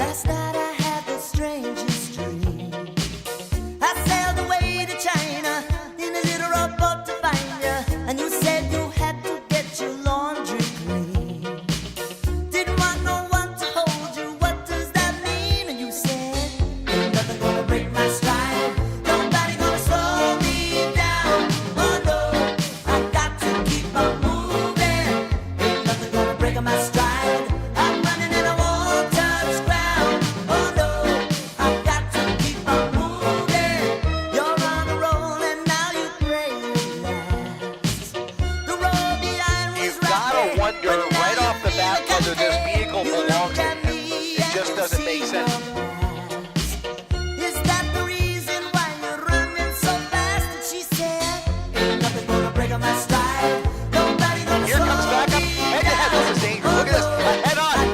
Last night I had the strangest dream. I sailed away to China in a little rowboat to find you, and you said you had to get your laundry clean. Didn't want no one to hold you, what does that mean? And you said, ain't nothing gonna break my stride, nobody gonna slow me down. Oh no, I got to keep on moving, ain't nothing gonna break my stride. I'm running and I won't touch ground. Oh no, I got to keep on moving. You're on a roll and now you pray it lasts. The road behind was You've got to wonder right off the bat whether this vehicle belongs to him. It just doesn't make sense. Is that the reason why you're running so fast? And she said, ain't nothing gonna break my stride. Nobody gonna Here comes back up. Head to head. This is dangerous. Look at this.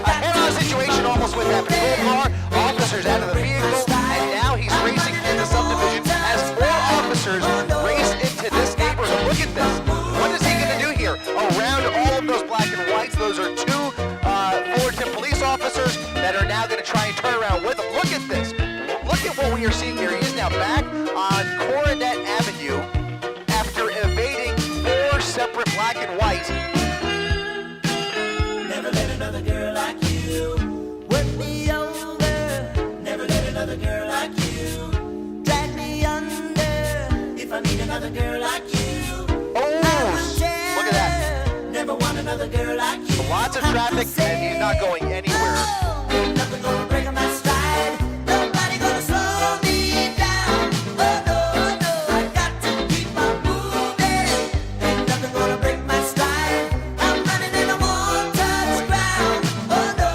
A head-on situation almost with that patrol car. Officers out of the vehicle, and now he's racing in the subdivision as four officers race into this neighborhood. Look at this. What is he going to do here? Around all of those black and whites, those are two Fullerton police officers that are now going to try and turn around with him. Look at this. Look at what we are seeing here. He is now back on Coronet Avenue after evading four separate black and whites. never let another girl like you work me over. Never let another girl like you drag me under. If I meet another girl like you, Look at that. never want another girl like you. Lots of traffic, and he's not going anywhere. Ain't nothing gonna break my stride. Nobody gonna slow me down. Oh no, no, I got to keep on moving. Ain't nothing gonna break my stride. I'm running and I won't touch ground. Oh no,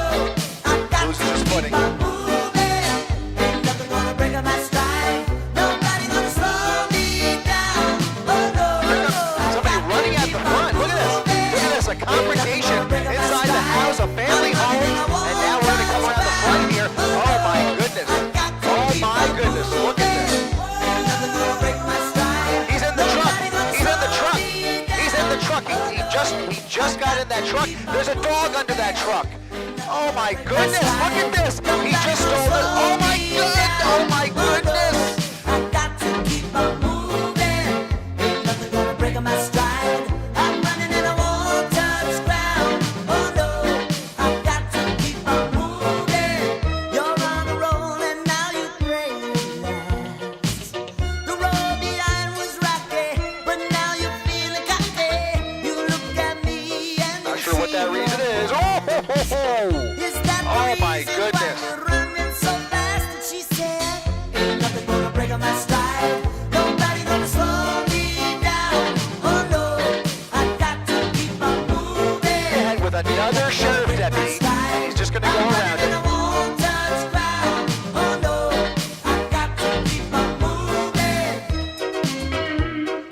I got Loses his to footing. keep on moving. Ain't nothing gonna break my stride. Nobody gonna slow me down. Oh no, Here comes somebody running at the front. Look at this. Look at this. A confrontation inside the house, a family home, and now we're going to come around the front here. Oh my goodness. Oh my goodness. Look at this. ain't nothing gonna break my stride. He's in the truck. He's in the truck. He's in the truck. He just got in that truck. There's a dog under that truck. Oh my goodness. Look at this. He just stole it. Oh my goodness. Oh my goodness. I got to keep on moving. Ain't nothing gonna break my stride. I'm running and I won't touch ground. Oh no, I got to keep on moving. You're on a roll and now you pray it lasts. The road behind was rocky, but now you're feeling cocky. You look at me and Not you sure what that see reason is. Oh, ho, ho, ho. Is that the Oh, my reason goodness. why you're running so fast? And she said, ain't nothing gonna break my stride. Nobody gonna slow me down. Oh no, I got to keep on moving. And with another sheriff deputy, and he's just going to go around And it. I won't touch ground. Oh no, I got to keep on moving.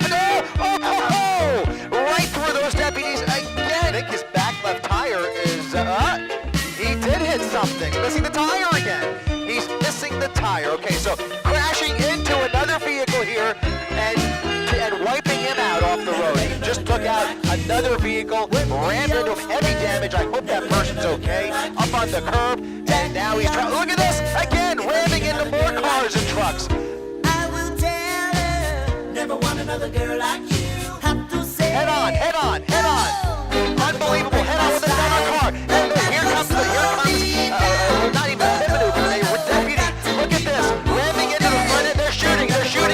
No! Oh, oh, oh! Right through those deputies again. I think his back left tire is, he did hit something. Missing the tire again. He's missing the tire. Okay, so crashing into another vehicle here and wiping him out off the road. He just took out another vehicle, rammed into him, heavy damage. I hope that person's okay. Up on the curb, and now he's trying. Look at this! Again, ramming into more cars and trucks. I will tell her, never want another girl like you. Have to say, Head on, head on, head on. Unbelievable, head on with another car. And here comes, not even maneuver, they were deputy. Look at this, ramming into the front end. They're shooting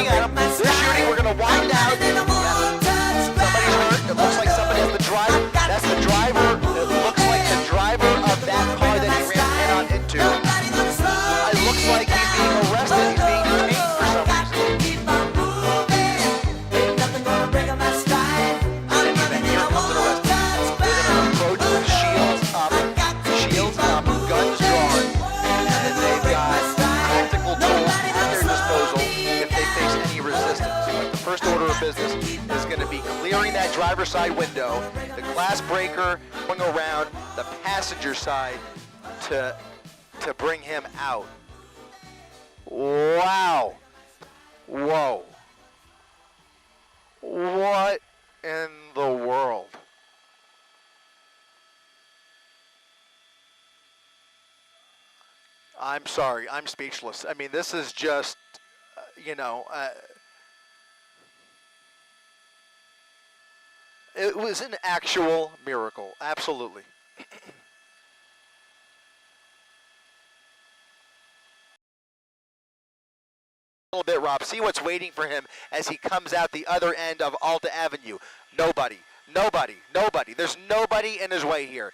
at him. They're shooting, we're going to wind out. Somebody's hurt, it looks like somebody has the driver. That's the driver, it looks like the driver of that car that he ran head on into. It looks like he's being arrested, he's being detained for some reason. Approach with shields up, guns drawn, and they've got tactical tools at their disposal if they face any resistance. But the first order of business is going to be clearing that driver's side window, the glass breaker, going around the passenger side to bring him out. Wow. Whoa. What in the world? I'm sorry. I'm speechless. I mean, this is just, it was an actual miracle. Absolutely. A little bit, Rob. See what's waiting for him as he comes out the other end of Alta Avenue. Nobody. Nobody. Nobody. There's nobody in his way here.